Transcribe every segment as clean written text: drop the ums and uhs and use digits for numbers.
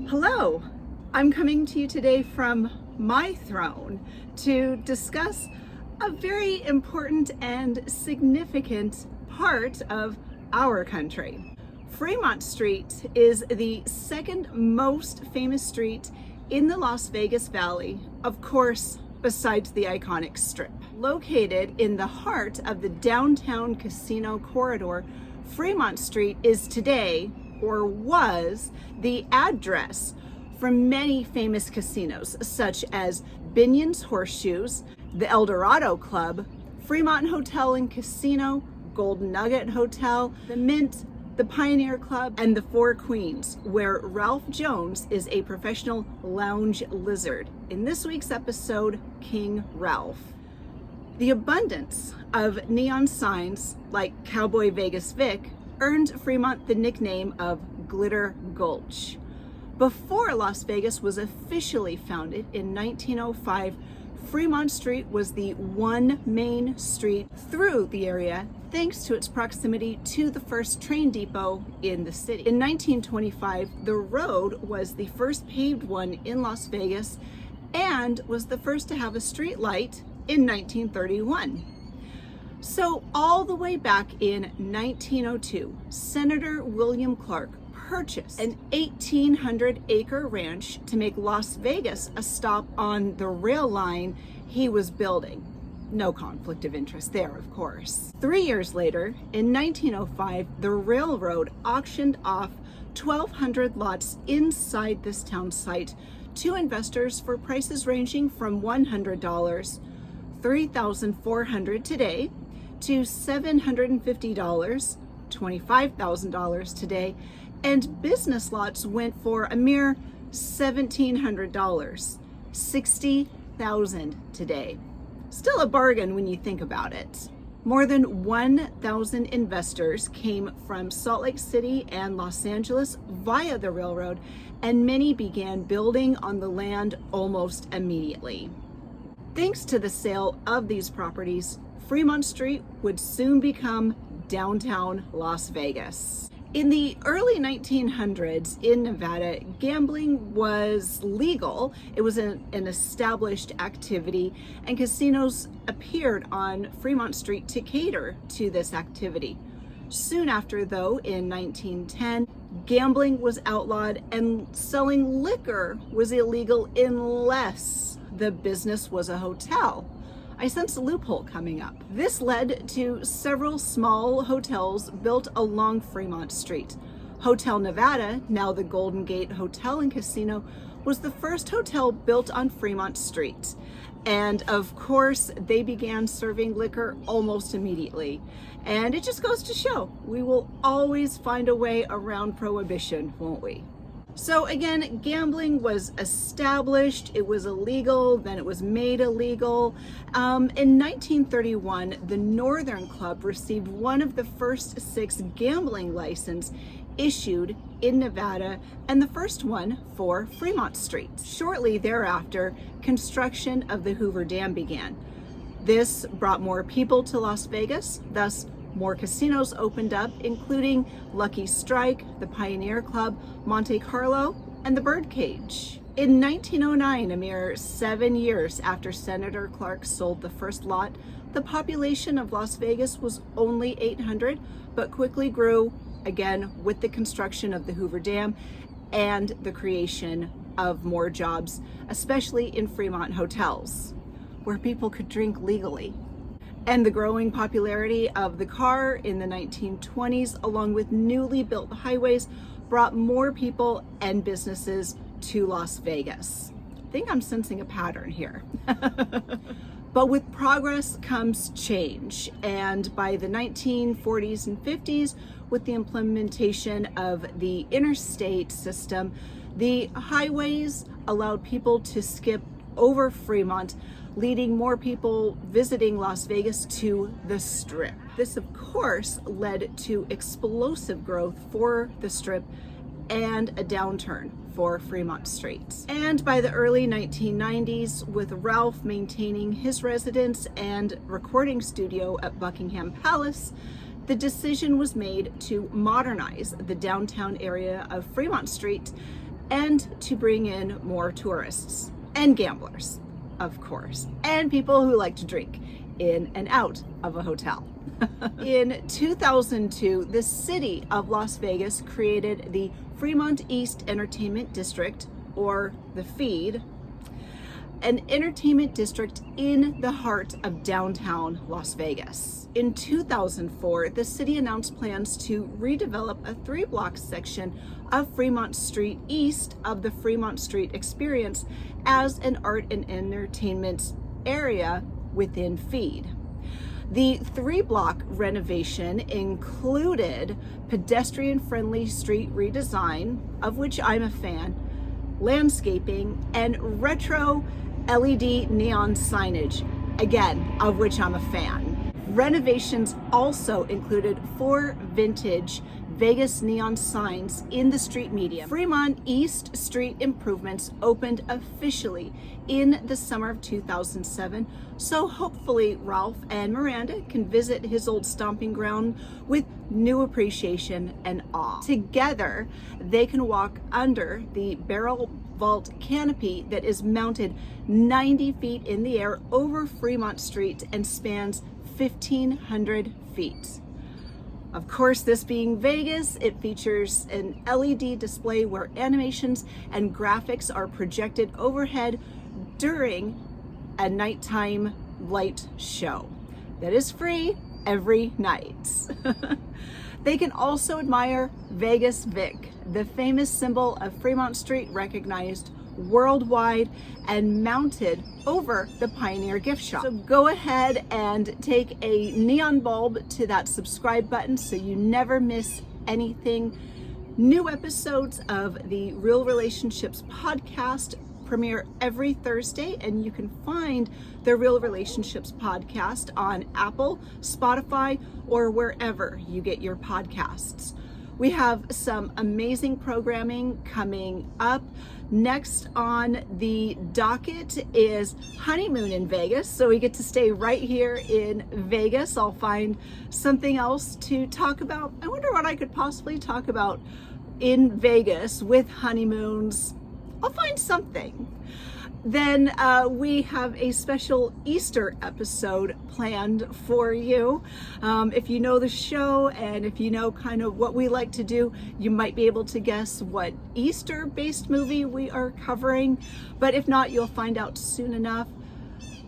Hello, I'm coming to you today from my throne to discuss a very important and significant part of our country. Fremont Street is the second most famous street in the Las Vegas Valley, of course, besides the iconic Strip. Located in the heart of the downtown casino corridor, Fremont Street is today, or was, the address for many famous casinos such as Binion's Horseshoes, the El Dorado Club, Fremont Hotel and Casino, Golden Nugget Hotel, the Mint, the Pioneer Club, and the Four Queens, where Ralph Jones is a professional lounge lizard. In this week's episode, King Ralph. The abundance of neon signs like Cowboy Vegas Vic earned Fremont the nickname of Glitter Gulch. Before Las Vegas was officially founded in 1905, Fremont Street was the one main street through the area thanks to its proximity to the first train depot in the city. In 1925, the road was the first paved one in Las Vegas and was the first to have a street light in 1931. So all the way back in 1902, Senator William Clark purchased an 1,800-acre ranch to make Las Vegas a stop on the rail line he was building. No conflict of interest there, of course. 3 years later, in 1905, the railroad auctioned off 1,200 lots inside this town site to investors for prices ranging from $100, $3,400 today, to $750, $25,000 today, and business lots went for a mere $1,700, $60,000 today. Still a bargain when you think about it. More than 1,000 investors came from Salt Lake City and Los Angeles via the railroad, and many began building on the land almost immediately. Thanks to the sale of these properties, Fremont Street would soon become downtown Las Vegas. In the early 1900s in Nevada, gambling was legal. It was an established activity, and casinos appeared on Fremont Street to cater to this activity. Soon after, though, in 1910, gambling was outlawed and selling liquor was illegal unless the business was a hotel. I sense a loophole coming up. This led to several small hotels built along Fremont Street. Hotel Nevada, now the Golden Gate Hotel and Casino, was the first hotel built on Fremont Street. And of course, they began serving liquor almost immediately. And it just goes to show, we will always find a way around prohibition, won't we? So again, gambling was established, it was illegal, then it was made illegal. In 1931, the Northern Club received one of the first 6 gambling licenses issued in Nevada, and the first one for Fremont Street. Shortly thereafter, construction of the Hoover Dam began. This brought more people to Las Vegas, thus more casinos opened up, including Lucky Strike, the Pioneer Club, Monte Carlo, and the Birdcage. In 1909, a mere 7 years after Senator Clark sold the first lot, the population of Las Vegas was only 800, but quickly grew, again, with the construction of the Hoover Dam and the creation of more jobs, especially in Fremont hotels, where people could drink legally. And the growing popularity of the car in the 1920s, along with newly built highways, brought more people and businesses to Las Vegas. I think I'm sensing a pattern here. But with progress comes change. And by the 1940s and 50s, with the implementation of the interstate system, the highways allowed people to skip over Fremont, leading more people visiting Las Vegas to the Strip. This, of course, led to explosive growth for the Strip and a downturn for Fremont Street. And by the early 1990s, with Ralph maintaining his residence and recording studio at Buckingham Palace, the decision was made to modernize the downtown area of Fremont Street and to bring in more tourists and gamblers, of course, and people who like to drink in and out of a hotel. In 2002, the city of Las Vegas created the Fremont East Entertainment District, or the FEED, an entertainment district in the heart of downtown Las Vegas. In 2004, the city announced plans to redevelop a 3-block section of Fremont Street east of the Fremont Street Experience as an art and entertainment area within FEED. The 3-block renovation included pedestrian-friendly street redesign, of which I'm a fan, landscaping, and retro LED neon signage, again, of which I'm a fan. Renovations also included 4 vintage Vegas neon signs in the street medium. Fremont East Street improvements opened officially in the summer of 2007, so hopefully Ralph and Miranda can visit his old stomping ground with new appreciation and awe. Together, they can walk under the barrel vault canopy that is mounted 90 feet in the air over Fremont Street and spans 1,500 feet. Of course, this being Vegas, it features an LED display where animations and graphics are projected overhead during a nighttime light show that is free every night. They can also admire Vegas Vic, the famous symbol of Fremont Street, recognized worldwide and mounted over the Pioneer gift shop. So go ahead and take a neon bulb to that subscribe button so you never miss anything. New episodes of the Real Relationships podcast premiere every Thursday, and you can find the Real Relationships podcast on Apple, Spotify, or wherever you get your podcasts. We have some amazing programming coming up. Next on the docket is honeymoon in Vegas, so we get to stay right here in Vegas. I'll find something else to talk about. I wonder what I could possibly talk about in Vegas with honeymoons. I'll find something. Then we have a special Easter episode planned for you. If you know the show and if you know kind of what we like to do, you might be able to guess what Easter-based movie we are covering. But if not, you'll find out soon enough.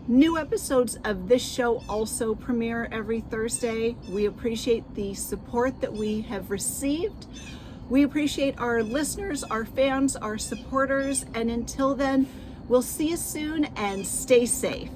New episodes of this show also premiere every Thursday. We appreciate the support that we have received. We appreciate our listeners, our fans, our supporters, and until then, we'll see you soon and stay safe.